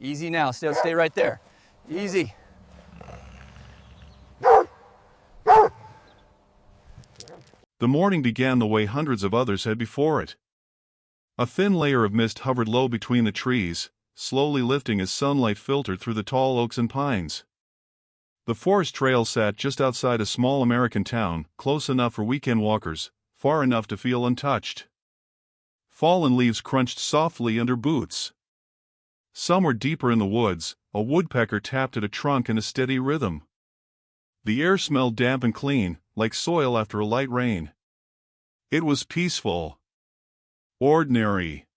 Easy now, stay right there. Easy. The morning began the way hundreds of others had before it. A thin layer of mist hovered low between the trees, slowly lifting as sunlight filtered through the tall oaks and pines. The forest trail sat just outside a small American town, close enough for weekend walkers, far enough to feel untouched. Fallen leaves crunched softly under boots. Somewhere deeper in the woods, a woodpecker tapped at a trunk in a steady rhythm. The air smelled damp and clean, like soil after a light rain. It was peaceful. Ordinary.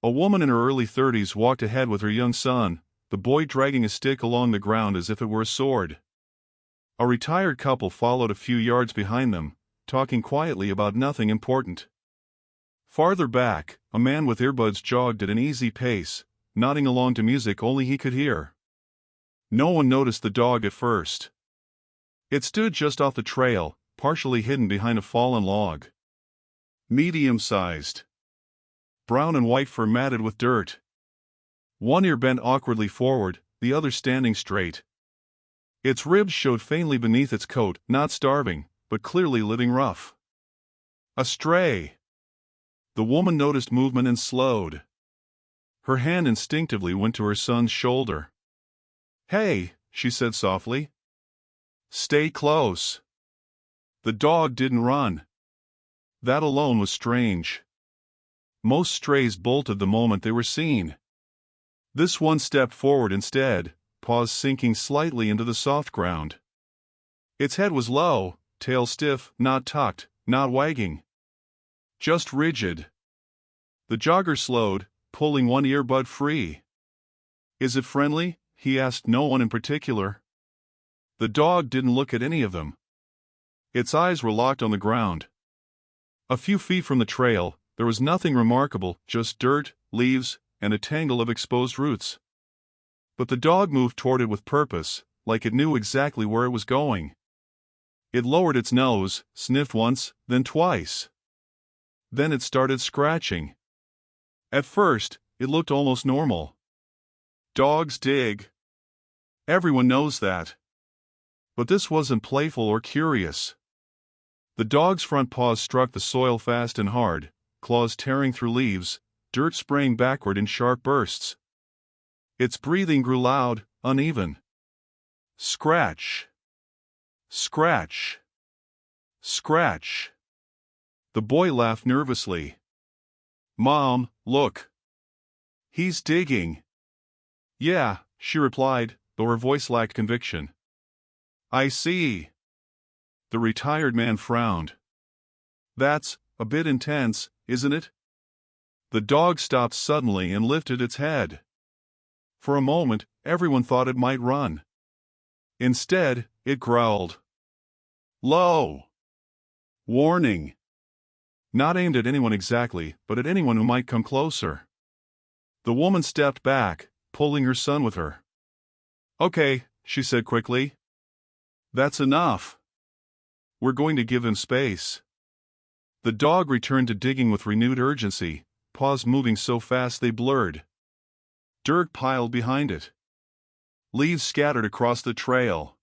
A woman in her early 30s walked ahead with her young son, the boy dragging a stick along the ground as if it were a sword. A retired couple followed a few yards behind them, talking quietly about nothing important. Farther back, a man with earbuds jogged at an easy pace, nodding along to music only he could hear. No one noticed the dog at first. It stood just off the trail, partially hidden behind a fallen log. Medium-sized. Brown and white fur matted with dirt. One ear bent awkwardly forward, the other standing straight. Its ribs showed faintly beneath its coat, not starving, but clearly living rough. A stray. The woman noticed movement and slowed. Her hand instinctively went to her son's shoulder. "Hey," she said softly. "Stay close." The dog didn't run. That alone was strange. Most strays bolted the moment they were seen. This one stepped forward instead, paws sinking slightly into the soft ground. Its head was low, tail stiff, not tucked, not wagging. Just rigid. The jogger slowed, pulling one earbud free. "Is it friendly?" he asked no one in particular. The dog didn't look at any of them. Its eyes were locked on the ground. A few feet from the trail, there was nothing remarkable, just dirt, leaves, and a tangle of exposed roots. But the dog moved toward it with purpose, like it knew exactly where it was going. It lowered its nose, sniffed once, then twice. Then it started scratching. At first, it looked almost normal. Dogs dig. Everyone knows that. But this wasn't playful or curious. The dog's front paws struck the soil fast and hard, claws tearing through leaves, dirt spraying backward in sharp bursts. Its breathing grew loud, uneven. Scratch. Scratch. Scratch. The boy laughed nervously. "Mom, look. He's digging." "Yeah," she replied, though her voice lacked conviction. "I see." The retired man frowned. "That's a bit intense, isn't it?" The dog stopped suddenly and lifted its head. For a moment, everyone thought it might run. Instead, it growled. Low. Warning. Not aimed at anyone exactly, but at anyone who might come closer. The woman stepped back, pulling her son with her. "Okay," she said quickly. "That's enough. We're going to give him space." The dog returned to digging with renewed urgency, paws moving so fast they blurred. Dirt piled behind it. Leaves scattered across the trail.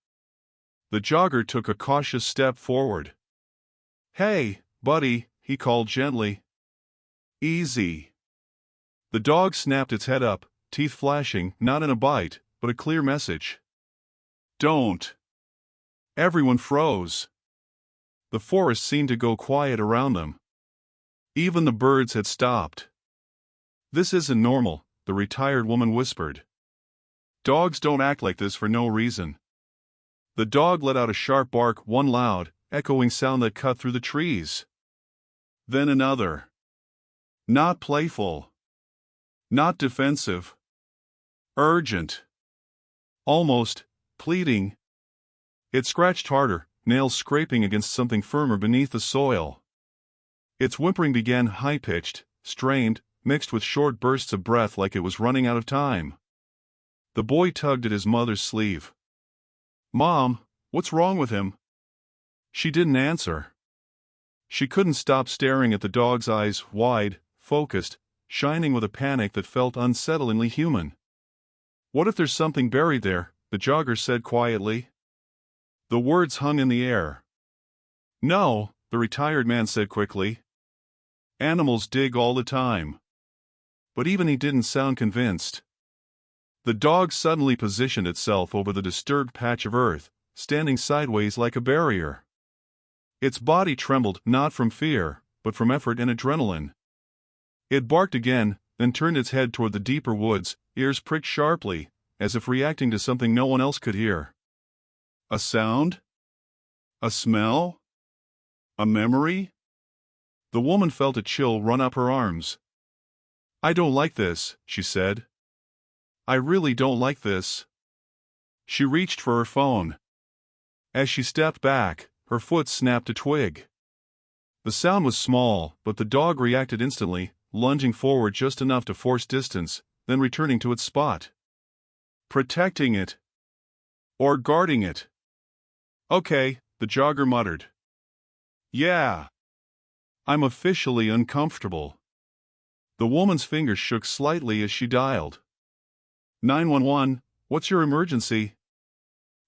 The jogger took a cautious step forward. "Hey, buddy," he called gently. "Easy." The dog snapped its head up, teeth flashing, not in a bite, but a clear message. "Don't." Everyone froze. The forest seemed to go quiet around them. Even the birds had stopped. "This isn't normal," the retired woman whispered. "Dogs don't act like this for no reason." The dog let out a sharp bark, one loud, echoing sound that cut through the trees. Then another. Not playful. Not defensive. Urgent. Almost pleading. It scratched harder, nails scraping against something firmer beneath the soil. Its whimpering began high-pitched, strained, mixed with short bursts of breath like it was running out of time. The boy tugged at his mother's sleeve. "Mom, what's wrong with him?" She didn't answer. She couldn't stop staring at the dog's eyes, wide, focused, shining with a panic that felt unsettlingly human. What if there's something buried there? The jogger said quietly. The words hung in the air. No, the retired man said quickly. Animals dig all the time. But even he didn't sound convinced. The dog suddenly positioned itself over the disturbed patch of earth, standing sideways like a barrier. Its body trembled not from fear, but from effort and adrenaline. It barked again, then turned its head toward the deeper woods, ears pricked sharply, as if reacting to something no one else could hear. A sound? A smell? A memory? The woman felt a chill run up her arms. I don't like this, she said. I really don't like this. She reached for her phone. As she stepped back, her foot snapped a twig. The sound was small, but the dog reacted instantly, lunging forward just enough to force distance, then returning to its spot. Protecting it. Or guarding it. Okay, the jogger muttered. Yeah. I'm officially uncomfortable. The woman's fingers shook slightly as she dialed. 911, what's your emergency?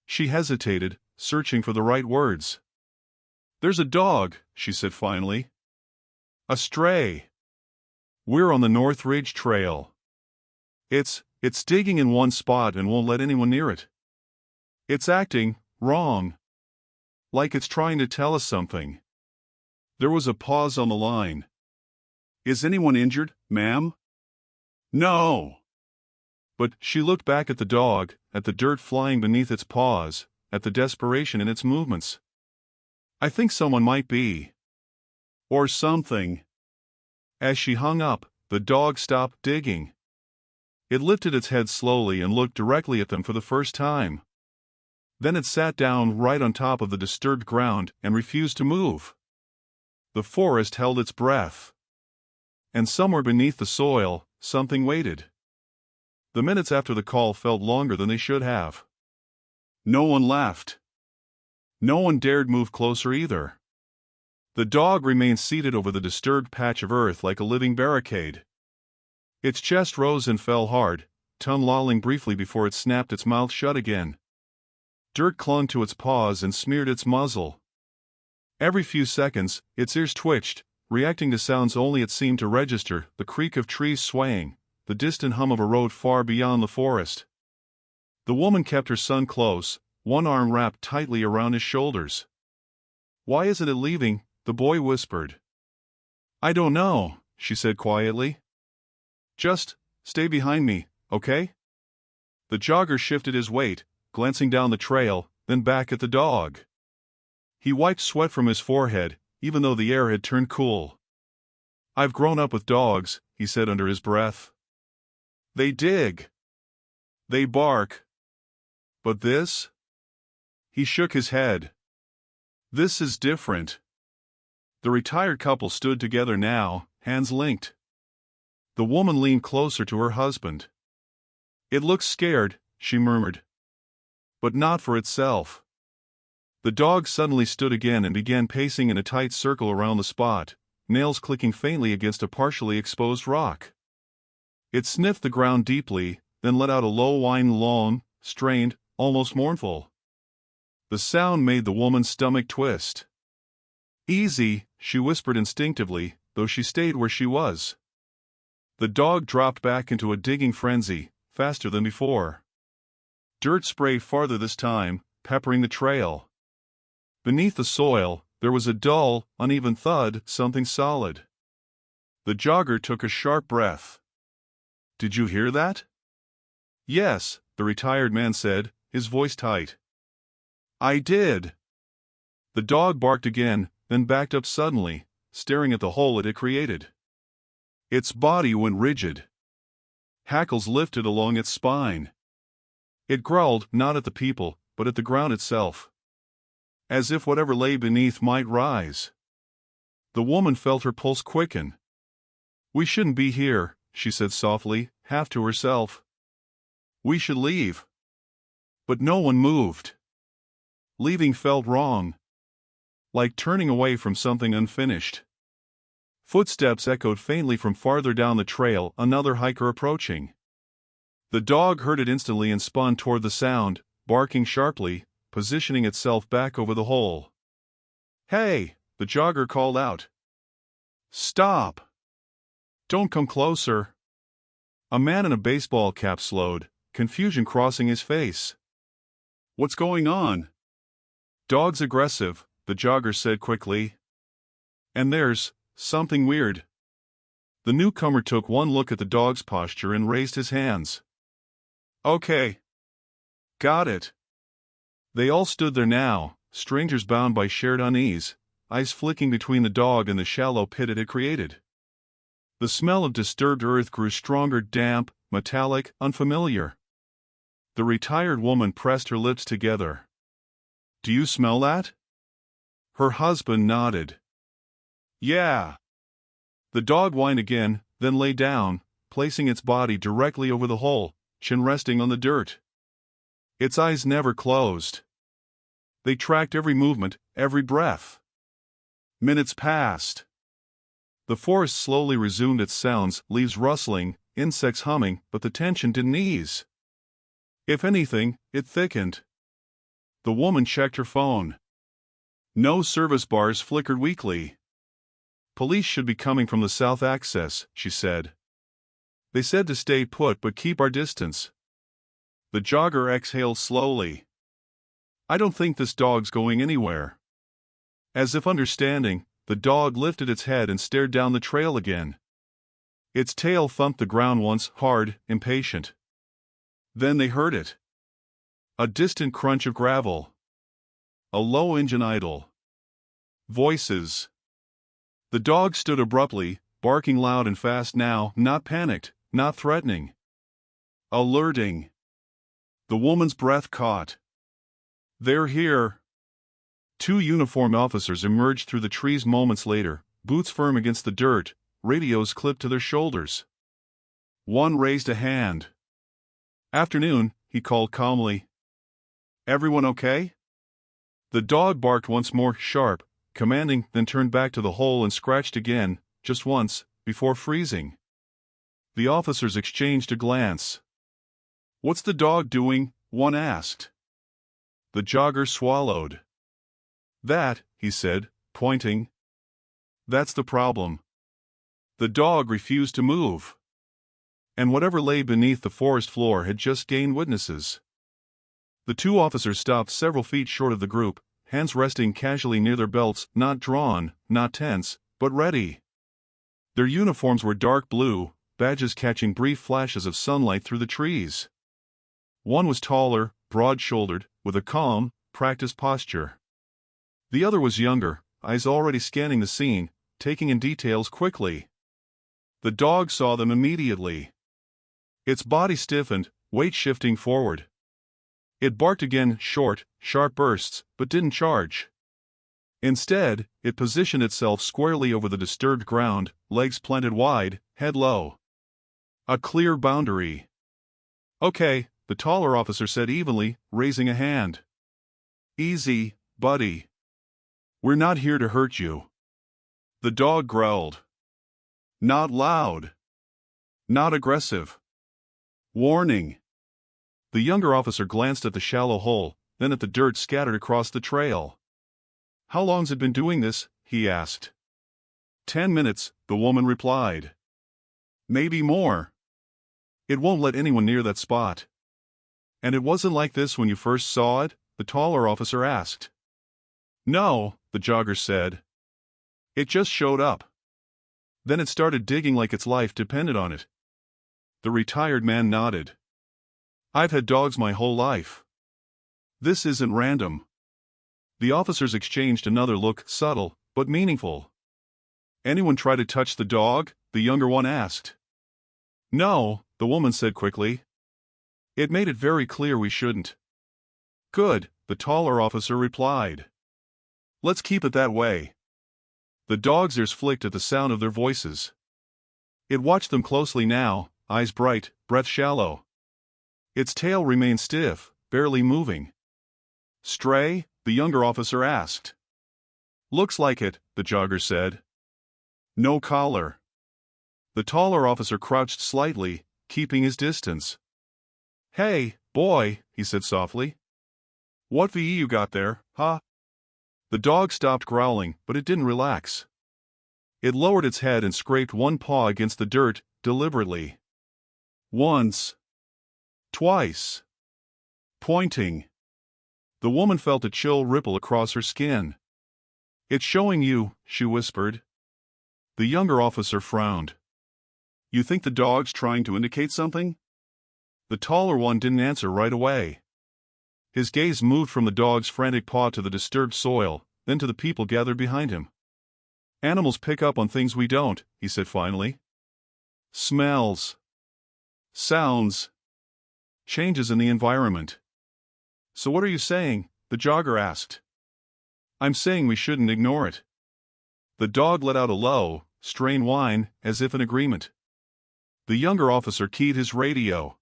She hesitated, searching for the right words. There's a dog, she said finally. A stray. We're on the North Ridge Trail. It's digging in one spot and won't let anyone near it. It's acting wrong. Like it's trying to tell us something. There was a pause on the line. Is anyone injured, ma'am? No. But she looked back at the dog, at the dirt flying beneath its paws, at the desperation in its movements. I think someone might be. Or something. As she hung up, the dog stopped digging. It lifted its head slowly and looked directly at them for the first time. Then it sat down right on top of the disturbed ground and refused to move. The forest held its breath. And somewhere beneath the soil, something waited. The minutes after the call felt longer than they should have. No one left. No one dared move closer either. The dog remained seated over the disturbed patch of earth like a living barricade. Its chest rose and fell hard, tongue lolling briefly before it snapped its mouth shut again. Dirt clung to its paws and smeared its muzzle. Every few seconds, its ears twitched, reacting to sounds only it seemed to register, the creak of trees swaying, the distant hum of a road far beyond the forest. The woman kept her son close, one arm wrapped tightly around his shoulders. Why isn't it leaving? The boy whispered. I don't know, she said quietly. Just stay behind me, okay? The jogger shifted his weight, glancing down the trail, then back at the dog. He wiped sweat from his forehead, even though the air had turned cool. I've grown up with dogs, he said under his breath. They dig. They bark. But this? He shook his head. This is different. The retired couple stood together now, hands linked. The woman leaned closer to her husband. It looks scared, she murmured. But not for itself. The dog suddenly stood again and began pacing in a tight circle around the spot, nails clicking faintly against a partially exposed rock. It sniffed the ground deeply, then let out a low whine, long, strained, almost mournful. The sound made the woman's stomach twist. Easy, she whispered instinctively, though she stayed where she was. The dog dropped back into a digging frenzy, faster than before. Dirt sprayed farther this time, peppering the trail. Beneath the soil, there was a dull, uneven thud, something solid. The jogger took a sharp breath. Did you hear that? Yes, the retired man said, his voice tight. I did. The dog barked again, then backed up suddenly, staring at the hole it had created. Its body went rigid. Hackles lifted along its spine. It growled not at the people, but at the ground itself. As if whatever lay beneath might rise. The woman felt her pulse quicken. We shouldn't be here, she said softly, half to herself. We should leave. But no one moved. Leaving felt wrong. Like turning away from something unfinished. Footsteps echoed faintly from farther down the trail, another hiker approaching. The dog heard it instantly and spun toward the sound, barking sharply, positioning itself back over the hole. "Hey!" the jogger called out. "Stop! Don't come closer." A man in a baseball cap slowed, confusion crossing his face. "What's going on?" "Dog's aggressive," the jogger said quickly. "And there's something weird." The newcomer took one look at the dog's posture and raised his hands. "Okay. Got it." They all stood there now, strangers bound by shared unease, eyes flicking between the dog and the shallow pit it had created. The smell of disturbed earth grew stronger, damp, metallic, unfamiliar. The retired woman pressed her lips together. "Do you smell that?" Her husband nodded. "Yeah." The dog whined again, then lay down, placing its body directly over the hole, chin resting on the dirt. Its eyes never closed. They tracked every movement, every breath. Minutes passed. The forest slowly resumed its sounds, leaves rustling, insects humming, but the tension didn't ease. If anything, it thickened. The woman checked her phone. No service bars flickered weakly. "Police should be coming from the south access," she said. "They said to stay put but keep our distance." The jogger exhaled slowly. "I don't think this dog's going anywhere." As if understanding, the dog lifted its head and stared down the trail again. Its tail thumped the ground once, hard, impatient. Then they heard it. A distant crunch of gravel. A low engine idle. Voices. The dog stood abruptly, barking loud and fast now, not panicked, not threatening. Alerting. The woman's breath caught. "They're here." Two uniformed officers emerged through the trees moments later, boots firm against the dirt, radios clipped to their shoulders. One raised a hand. "Afternoon," he called calmly. "Everyone okay?" The dog barked once more, sharp, commanding, then turned back to the hole and scratched again, just once, before freezing. The officers exchanged a glance. "What's the dog doing?" one asked. The jogger swallowed. "That," he said, pointing. "That's the problem." The dog refused to move. And whatever lay beneath the forest floor had just gained witnesses. The two officers stopped several feet short of the group, hands resting casually near their belts, not drawn, not tense, but ready. Their uniforms were dark blue, badges catching brief flashes of sunlight through the trees. One was taller, broad-shouldered, with a calm, practiced posture. The other was younger, eyes already scanning the scene, taking in details quickly. The dog saw them immediately. Its body stiffened, weight shifting forward. It barked again, short, sharp bursts, but didn't charge. Instead, it positioned itself squarely over the disturbed ground, legs planted wide, head low. A clear boundary. "Okay," the taller officer said evenly, raising a hand. "Easy, buddy. We're not here to hurt you." The dog growled. Not loud. Not aggressive. Warning. The younger officer glanced at the shallow hole, then at the dirt scattered across the trail. "How long's it been doing this?" he asked. 10 minutes, the woman replied. "Maybe more. It won't let anyone near that spot." "And it wasn't like this when you first saw it?" the taller officer asked. "No," the jogger said. "It just showed up. Then it started digging like its life depended on it." The retired man nodded. "I've had dogs my whole life. This isn't random." The officers exchanged another look, subtle, but meaningful. "Anyone try to touch the dog?" the younger one asked. "No," the woman said quickly. "It made it very clear we shouldn't." "Good," the taller officer replied. "Let's keep it that way." The dog's ears flicked at the sound of their voices. It watched them closely now, eyes bright, breath shallow. Its tail remained stiff, barely moving. "Stray?" the younger officer asked. "Looks like it," the jogger said. "No collar." The taller officer crouched slightly, keeping his distance. "Hey, boy," he said softly. "What VE you got there, huh?" The dog stopped growling, but it didn't relax. It lowered its head and scraped one paw against the dirt, deliberately. Once. Twice. Pointing. The woman felt a chill ripple across her skin. "It's showing you," she whispered. The younger officer frowned. "You think the dog's trying to indicate something?" The taller one didn't answer right away. His gaze moved from the dog's frantic paw to the disturbed soil, then to the people gathered behind him. "Animals pick up on things we don't," he said finally. "Smells. Sounds. Changes in the environment." "So what are you saying?" the jogger asked. "I'm saying we shouldn't ignore it." The dog let out a low, strained whine, as if in agreement. The younger officer keyed his radio.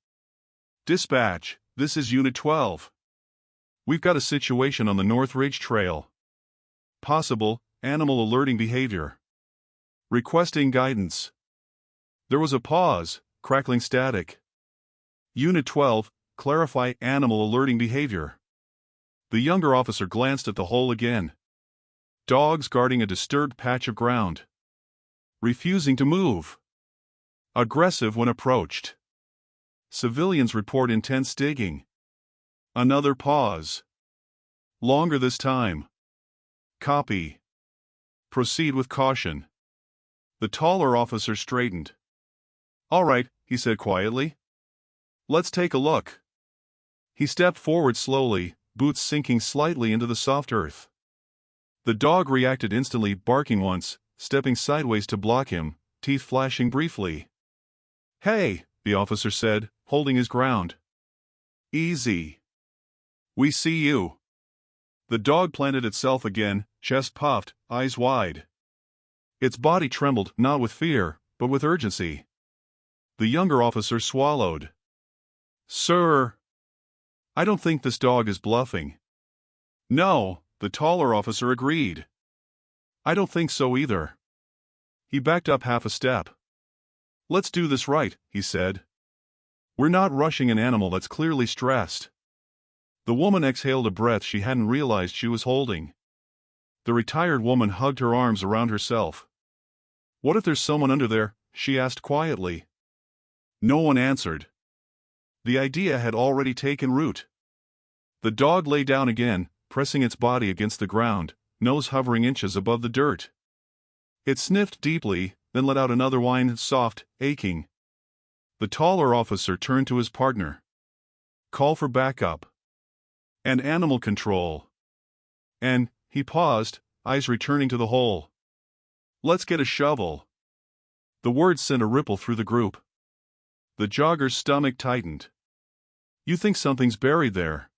"Dispatch, this is Unit 12. We've got a situation on the North Ridge Trail. Possible animal alerting behavior. Requesting guidance." There was a pause, crackling static. "Unit 12, clarify animal alerting behavior." The younger officer glanced at the hole again. Dogs guarding a disturbed patch of ground. Refusing to move. Aggressive when approached. Civilians report intense digging. Another pause. Longer this time. Copy. Proceed with caution. The taller officer straightened. "All right," he said quietly. "Let's take a look." He stepped forward slowly, boots sinking slightly into the soft earth. The dog reacted instantly, barking once, stepping sideways to block him, teeth flashing briefly. "Hey," the officer said, holding his ground. "Easy. We see you." The dog planted itself again, chest puffed, eyes wide. Its body trembled, not with fear, but with urgency. The younger officer swallowed. "Sir, I don't think this dog is bluffing." "No," the taller officer agreed. "I don't think so either." He backed up half a step. "Let's do this right," he said. "We're not rushing an animal that's clearly stressed." The woman exhaled a breath she hadn't realized she was holding. The retired woman hugged her arms around herself. "What if there's someone under there?" she asked quietly. No one answered. The idea had already taken root. The dog lay down again, pressing its body against the ground, nose hovering inches above the dirt. It sniffed deeply, then let out another whine, soft, aching. The taller officer turned to his partner. "Call for backup. And animal control. And," he paused, eyes returning to the hole. "Let's get a shovel." The words sent a ripple through the group. The jogger's stomach tightened. "You think something's buried there?"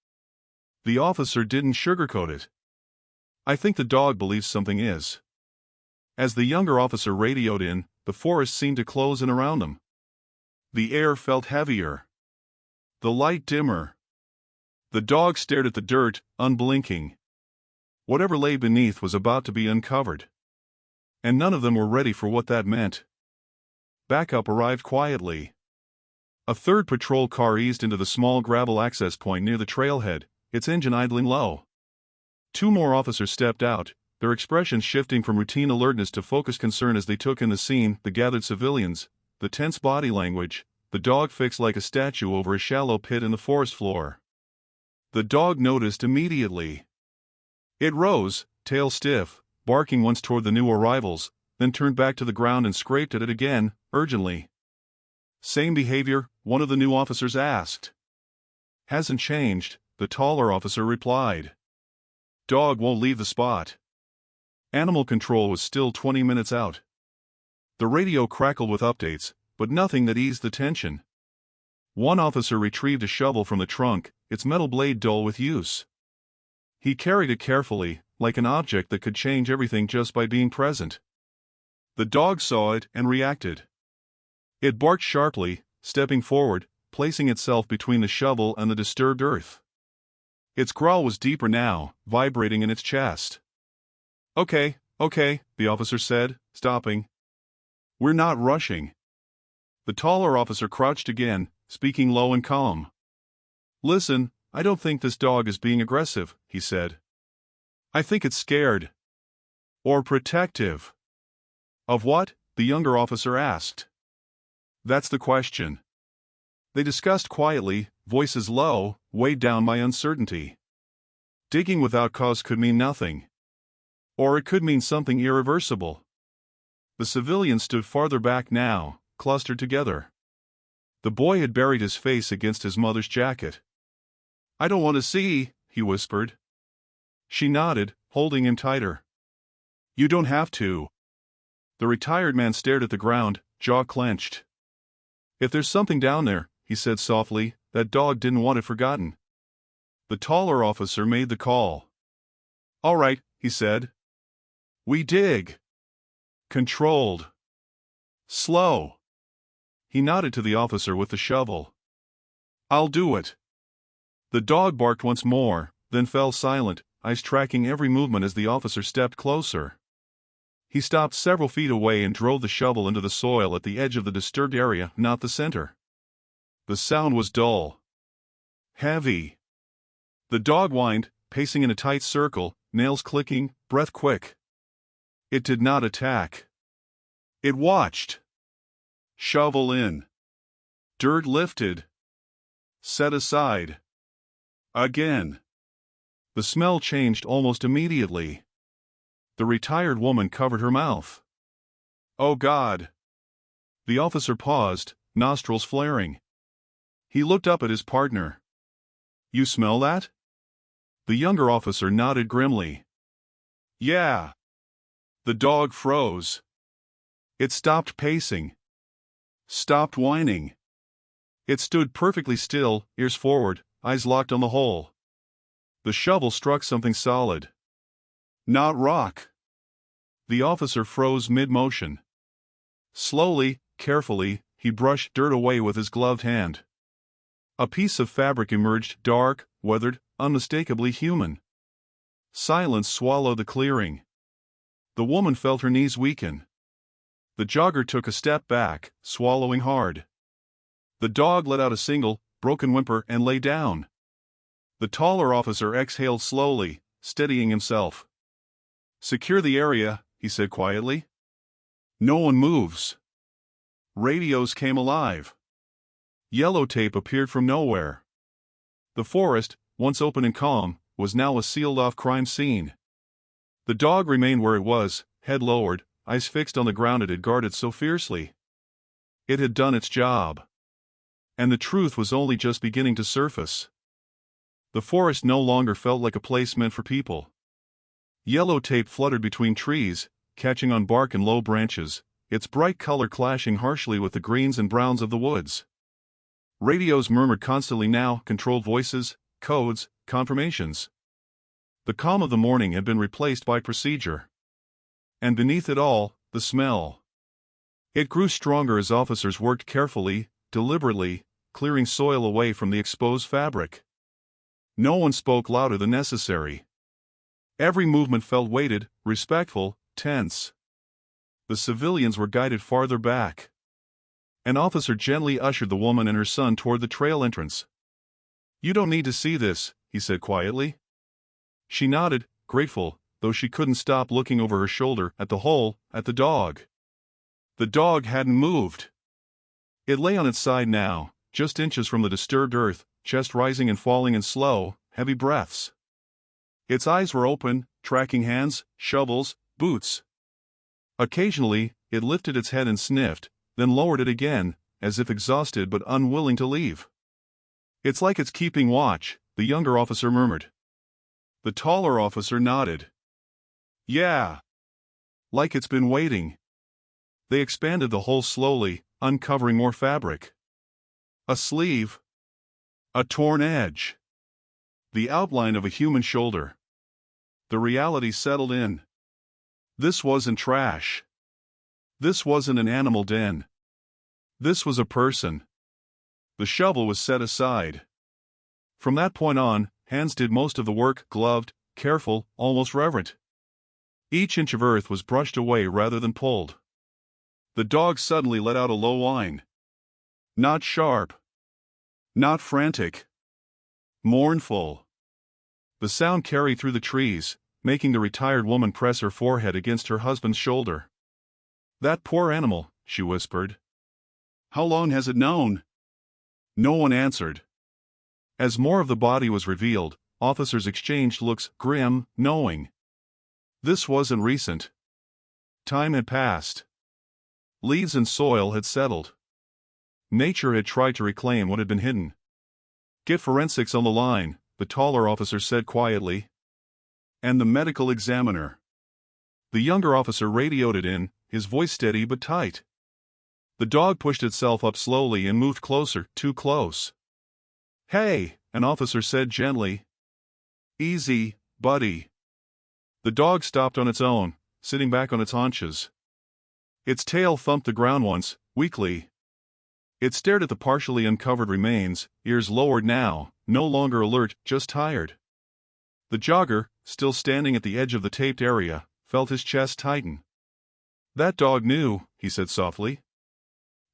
The officer didn't sugarcoat it. "I think the dog believes something is." As the younger officer radioed in, the forest seemed to close in around them. The air felt heavier. The light dimmer. The dog stared at the dirt, unblinking. Whatever lay beneath was about to be uncovered. And none of them were ready for what that meant. Backup arrived quietly. A third patrol car eased into the small gravel access point near the trailhead, its engine idling low. Two more officers stepped out, their expressions shifting from routine alertness to focused concern as they took in the scene, the gathered civilians, the tense body language, the dog fixed like a statue over a shallow pit in the forest floor. The dog noticed immediately. It rose, tail stiff, barking once toward the new arrivals, then turned back to the ground and scraped at it again, urgently. "Same behavior?" one of the new officers asked. "Hasn't changed," the taller officer replied. "Dog won't leave the spot." Animal control was still 20 minutes out. The radio crackled with updates, but nothing that eased the tension. One officer retrieved a shovel from the trunk, its metal blade dull with use. He carried it carefully, like an object that could change everything just by being present. The dog saw it and reacted. It barked sharply, stepping forward, placing itself between the shovel and the disturbed earth. Its growl was deeper now, vibrating in its chest. Okay, the officer said, stopping. "We're not rushing." The taller officer crouched again, speaking low and calm. Listen, I don't think this dog is being aggressive, he said. I think it's scared. Or protective. Of what? The younger officer asked. That's the question. They discussed quietly, voices low, weighed down by uncertainty. Digging without cause could mean nothing. Or it could mean something irreversible. The civilians stood farther back now, clustered together. The boy had buried his face against his mother's jacket. I don't want to see, he whispered. She nodded, holding him tighter. You don't have to. The retired man stared at the ground, jaw clenched. If there's something down there, he said softly, that dog didn't want it forgotten. The taller officer made the call. All right, he said. We dig. Controlled. Slow. He nodded to the officer with the shovel. I'll do it. The dog barked once more, then fell silent, eyes tracking every movement as the officer stepped closer. He stopped several feet away and drove the shovel into the soil at the edge of the disturbed area, not the center. The sound was dull. Heavy. The dog whined, pacing in a tight circle, nails clicking, breath quick. It did not attack. It watched. Shovel in. Dirt lifted. Set aside. Again. The smell changed almost immediately. The retired woman covered her mouth. Oh God. The officer paused, nostrils flaring. He looked up at his partner. You smell that? The younger officer nodded grimly. Yeah. The dog froze. It stopped pacing. Stopped whining. It stood perfectly still, ears forward, eyes locked on the hole. The shovel struck something solid. Not rock. The officer froze mid-motion. Slowly, carefully, he brushed dirt away with his gloved hand. A piece of fabric emerged, dark, weathered, unmistakably human. Silence swallowed the clearing. The woman felt her knees weaken. The jogger took a step back, swallowing hard. The dog let out a single, broken whimper and lay down. The taller officer exhaled slowly, steadying himself. Secure the area, he said quietly. No one moves. Radios came alive. Yellow tape appeared from nowhere. The forest, once open and calm, was now a sealed-off crime scene. The dog remained where it was, head lowered, eyes fixed on the ground it had guarded so fiercely. It had done its job. And the truth was only just beginning to surface. The forest no longer felt like a place meant for people. Yellow tape fluttered between trees, catching on bark and low branches, its bright color clashing harshly with the greens and browns of the woods. Radios murmured constantly now, controlled voices, codes, confirmations. The calm of the morning had been replaced by procedure. And beneath it all, the smell. It grew stronger as officers worked carefully, deliberately, clearing soil away from the exposed fabric. No one spoke louder than necessary. Every movement felt weighted, respectful, tense. The civilians were guided farther back. An officer gently ushered the woman and her son toward the trail entrance. You don't need to see this, he said quietly. She nodded, grateful, though she couldn't stop looking over her shoulder at the hole, at the dog. The dog hadn't moved. It lay on its side now, just inches from the disturbed earth, chest rising and falling in slow, heavy breaths. Its eyes were open, tracking hands, shovels, boots. Occasionally, it lifted its head and sniffed, then lowered it again, as if exhausted but unwilling to leave. It's like it's keeping watch, the younger officer murmured. The taller officer nodded. Yeah. Like it's been waiting. They expanded the hole slowly, uncovering more fabric. A sleeve. A torn edge. The outline of a human shoulder. The reality settled in. This wasn't trash. This wasn't an animal den. This was a person. The shovel was set aside. From that point on, hands did most of the work, gloved, careful, almost reverent. Each inch of earth was brushed away rather than pulled. The dog suddenly let out a low whine. Not sharp. Not frantic. mournful. The sound carried through the trees, making the retired woman press her forehead against her husband's shoulder. "That poor animal," she whispered. "How long has it known?" No one answered. As more of the body was revealed, officers exchanged looks, grim, knowing. This wasn't recent. Time had passed. Leaves and soil had settled. Nature had tried to reclaim what had been hidden. "Get forensics on the line," the taller officer said quietly. "And the medical examiner." The younger officer radioed it in, his voice steady but tight. The dog pushed itself up slowly and moved closer, too close. "Hey," an officer said gently. "Easy, buddy." The dog stopped on its own, sitting back on its haunches. Its tail thumped the ground once, weakly. It stared at the partially uncovered remains, ears lowered now, no longer alert, just tired. The jogger, still standing at the edge of the taped area, felt his chest tighten. "That dog knew," he said softly.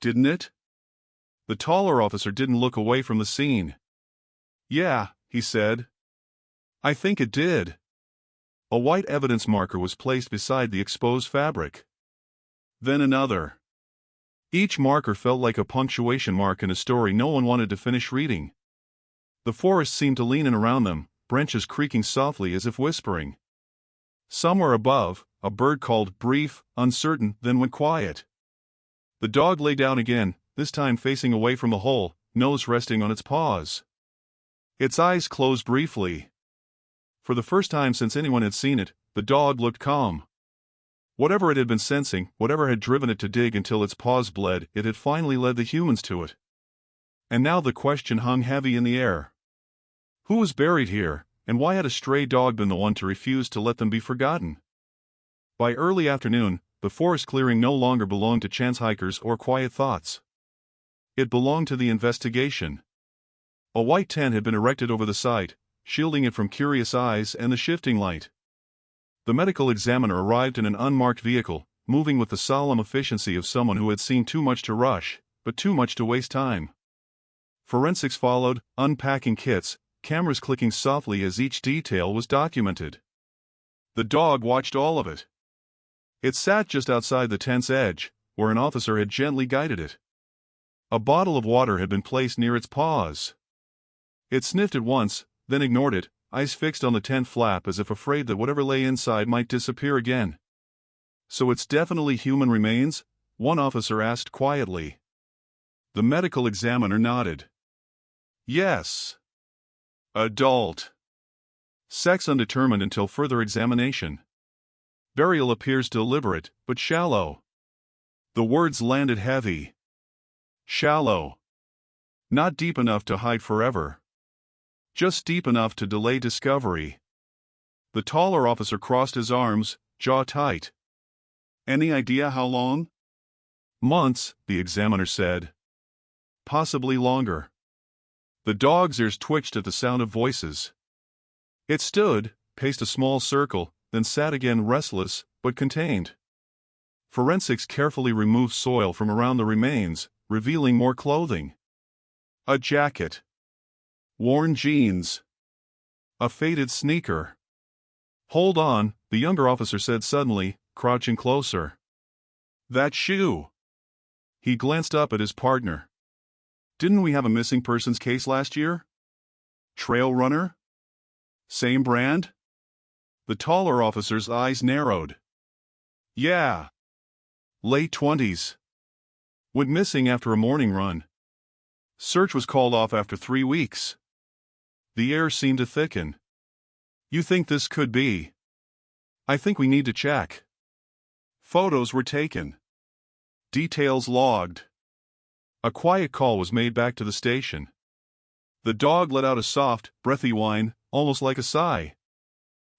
"Didn't it?" The taller officer didn't look away from the scene. "Yeah," he said. "I think it did." A white evidence marker was placed beside the exposed fabric. Then another. Each marker felt like a punctuation mark in a story no one wanted to finish reading. The forest seemed to lean in around them, branches creaking softly as if whispering. Somewhere above, a bird called, brief, uncertain, then went quiet. The dog lay down again, this time facing away from the hole, nose resting on its paws. Its eyes closed briefly. For the first time since anyone had seen it, the dog looked calm. Whatever it had been sensing, whatever had driven it to dig until its paws bled, it had finally led the humans to it. And now the question hung heavy in the air. Who was buried here, and why had a stray dog been the one to refuse to let them be forgotten? By early afternoon, the forest clearing no longer belonged to chance hikers or quiet thoughts. It belonged to the investigation. A white tent had been erected over the site, shielding it from curious eyes and the shifting light. The medical examiner arrived in an unmarked vehicle, moving with the solemn efficiency of someone who had seen too much to rush, but too much to waste time. Forensics followed, unpacking kits, cameras clicking softly as each detail was documented. The dog watched all of it. It sat just outside the tent's edge, where an officer had gently guided it. A bottle of water had been placed near its paws. It sniffed it once, then ignored it, eyes fixed on the tent flap as if afraid that whatever lay inside might disappear again. "So it's definitely human remains?" one officer asked quietly. The medical examiner nodded. "Yes. Adult. Sex undetermined until further examination. Burial appears deliberate, but shallow." The words landed heavy. Shallow. Not deep enough to hide forever. Just deep enough to delay discovery. The taller officer crossed his arms, jaw tight. "Any idea how long?" "Months," the examiner said. "Possibly longer." The dog's ears twitched at the sound of voices. It stood, paced a small circle, then sat again, restless, but contained. Forensics carefully removed soil from around the remains, revealing more clothing. A jacket. Worn jeans. A faded sneaker. "Hold on," the younger officer said suddenly, crouching closer. "That shoe." He glanced up at his partner. "Didn't we have a missing persons case last year? Trail runner? Same brand?" The taller officer's eyes narrowed. "Yeah. Late 20s. Went missing after a morning run. Search was called off after 3 weeks." The air seemed to thicken. "You think this could be?" "I think we need to check." Photos were taken. Details logged. A quiet call was made back to the station. The dog let out a soft, breathy whine, almost like a sigh.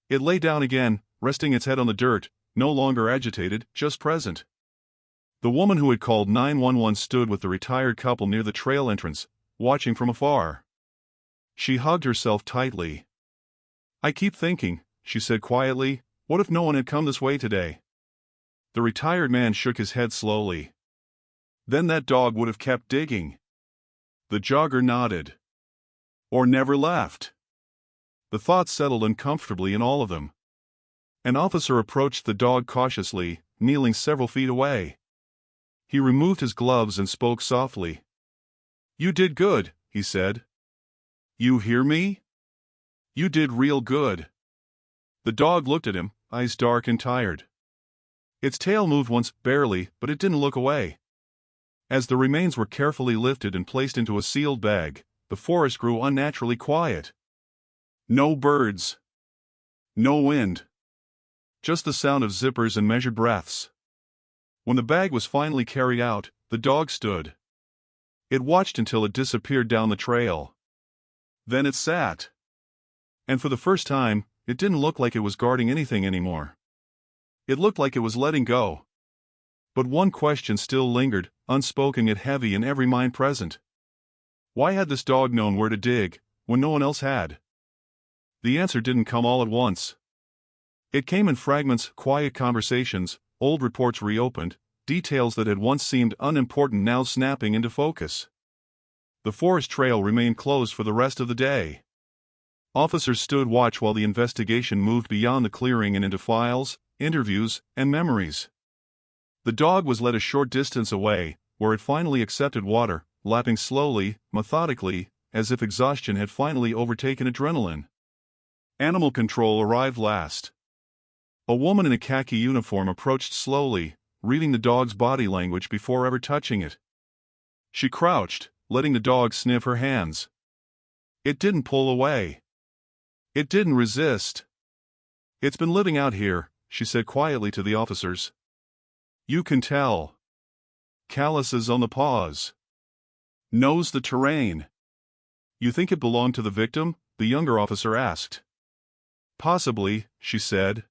It lay down again, resting its head on the dirt, no longer agitated, just present. The woman who had called 911 stood with the retired couple near the trail entrance, watching from afar. She hugged herself tightly. "I keep thinking," she said quietly, "what if no one had come this way today?" The retired man shook his head slowly. "Then that dog would have kept digging." The jogger nodded. Or never left. The thought settled uncomfortably in all of them. An officer approached the dog cautiously, kneeling several feet away. He removed his gloves and spoke softly. "You did good," he said. "You hear me? You did real good." The dog looked at him, eyes dark and tired. Its tail moved once, barely, but it didn't look away. As the remains were carefully lifted and placed into a sealed bag, the forest grew unnaturally quiet. No birds. No wind. Just the sound of zippers and measured breaths. When the bag was finally carried out, the dog stood. It watched until it disappeared down the trail. Then it sat. And for the first time, it didn't look like it was guarding anything anymore. It looked like it was letting go. But one question still lingered, unspoken yet heavy in every mind present. Why had this dog known where to dig, when no one else had? The answer didn't come all at once. It came in fragments, quiet conversations, old reports reopened, details that had once seemed unimportant now snapping into focus. The forest trail remained closed for the rest of the day. Officers stood watch while the investigation moved beyond the clearing and into files, interviews, and memories. The dog was led a short distance away, where it finally accepted water, lapping slowly, methodically, as if exhaustion had finally overtaken adrenaline. Animal control arrived last. A woman in a khaki uniform approached slowly, reading the dog's body language before ever touching it. She crouched, letting the dog sniff her hands. It didn't pull away. It didn't resist. "It's been living out here," she said quietly to the officers. "You can tell. Calluses on the paws. Knows the terrain." "You think it belonged to the victim?" the younger officer asked. "Possibly," she said.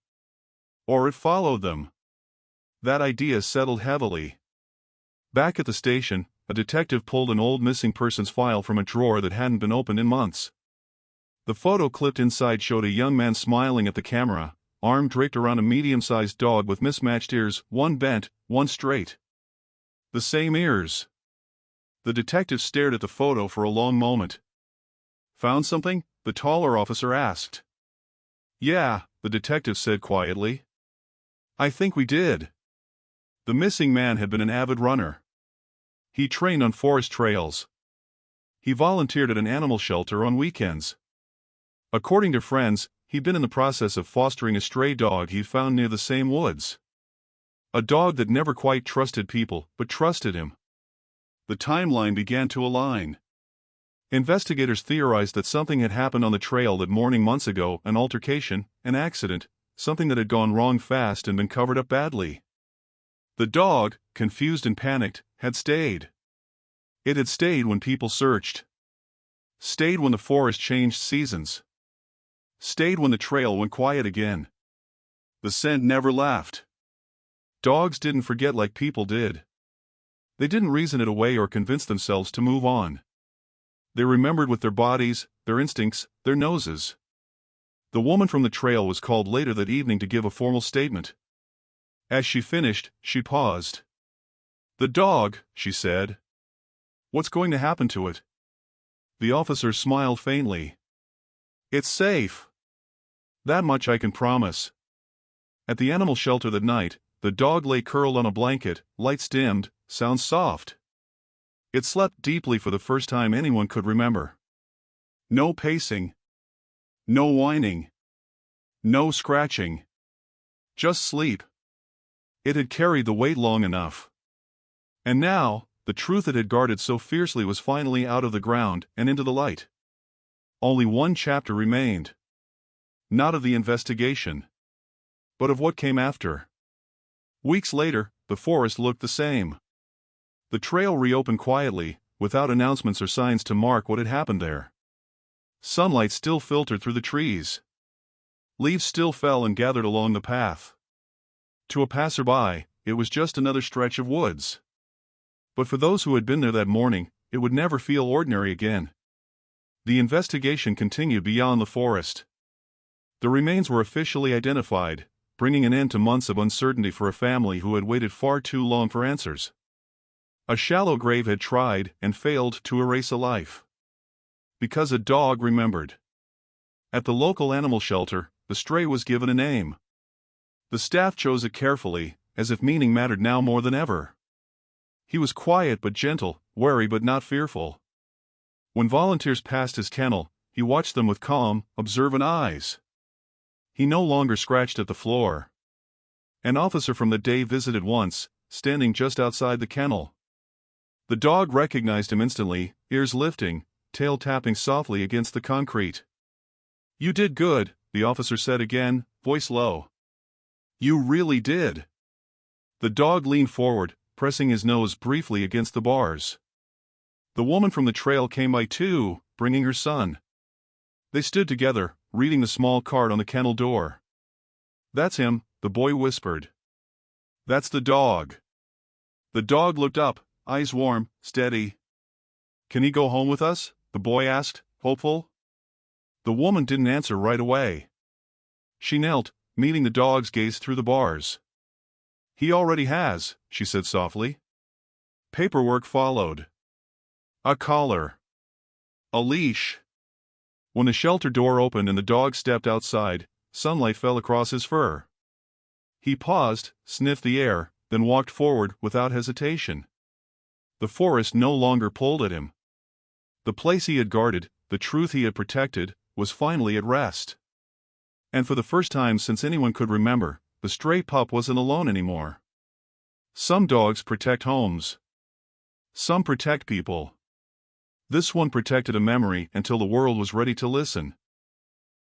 "Or it followed them." That idea settled heavily. Back at the station, a detective pulled an old missing persons file from a drawer that hadn't been opened in months. The photo clipped inside showed a young man smiling at the camera, arm draped around a medium-sized dog with mismatched ears, one bent, one straight. The same ears. The detective stared at the photo for a long moment. "Found something?" the taller officer asked. "Yeah," the detective said quietly. "I think we did." The missing man had been an avid runner. He trained on forest trails. He volunteered at an animal shelter on weekends. According to friends, he'd been in the process of fostering a stray dog he'd found near the same woods. A dog that never quite trusted people, but trusted him. The timeline began to align. Investigators theorized that something had happened on the trail that morning months ago, an altercation, an accident, something that had gone wrong fast and been covered up badly. The dog, confused and panicked, had stayed. It had stayed when people searched. Stayed when the forest changed seasons. Stayed when the trail went quiet again. The scent never left. Dogs didn't forget like people did. They didn't reason it away or convince themselves to move on. They remembered with their bodies, their instincts, their noses. The woman from the trail was called later that evening to give a formal statement. As she finished, she paused. "The dog," she said. "What's going to happen to it?" The officer smiled faintly. "It's safe. That much I can promise." At the animal shelter that night, the dog lay curled on a blanket, lights dimmed, sounds soft. It slept deeply for the first time anyone could remember. No pacing. No whining. No scratching. Just sleep. It had carried the weight long enough. And now, the truth it had guarded so fiercely was finally out of the ground and into the light. Only one chapter remained. Not of the investigation, but of what came after. Weeks later, the forest looked the same. The trail reopened quietly, without announcements or signs to mark what had happened there. Sunlight still filtered through the trees. Leaves still fell and gathered along the path. To a passerby, it was just another stretch of woods. But for those who had been there that morning, it would never feel ordinary again. The investigation continued beyond the forest. The remains were officially identified, bringing an end to months of uncertainty for a family who had waited far too long for answers. A shallow grave had tried and failed to erase a life. Because a dog remembered. At the local animal shelter, the stray was given a name. The staff chose it carefully, as if meaning mattered now more than ever. He was quiet but gentle, wary but not fearful. When volunteers passed his kennel, he watched them with calm, observant eyes. He no longer scratched at the floor. An officer from the day visited once, standing just outside the kennel. The dog recognized him instantly, ears lifting, tail tapping softly against the concrete. "You did good," the officer said again, voice low. "You really did." The dog leaned forward, pressing his nose briefly against the bars. The woman from the trail came by too, bringing her son. They stood together, reading the small card on the kennel door. "That's him," the boy whispered. "That's the dog." The dog looked up, eyes warm, steady. "Can he go home with us?" the boy asked, hopeful. The woman didn't answer right away. She knelt, meeting the dog's gaze through the bars. "He already has," she said softly. Paperwork followed. A collar. A leash. When the shelter door opened and the dog stepped outside, sunlight fell across his fur. He paused, sniffed the air, then walked forward without hesitation. The forest no longer pulled at him. The place he had guarded, the truth he had protected, was finally at rest. And for the first time since anyone could remember, the stray pup wasn't alone anymore. Some dogs protect homes. Some protect people. This one protected a memory until the world was ready to listen.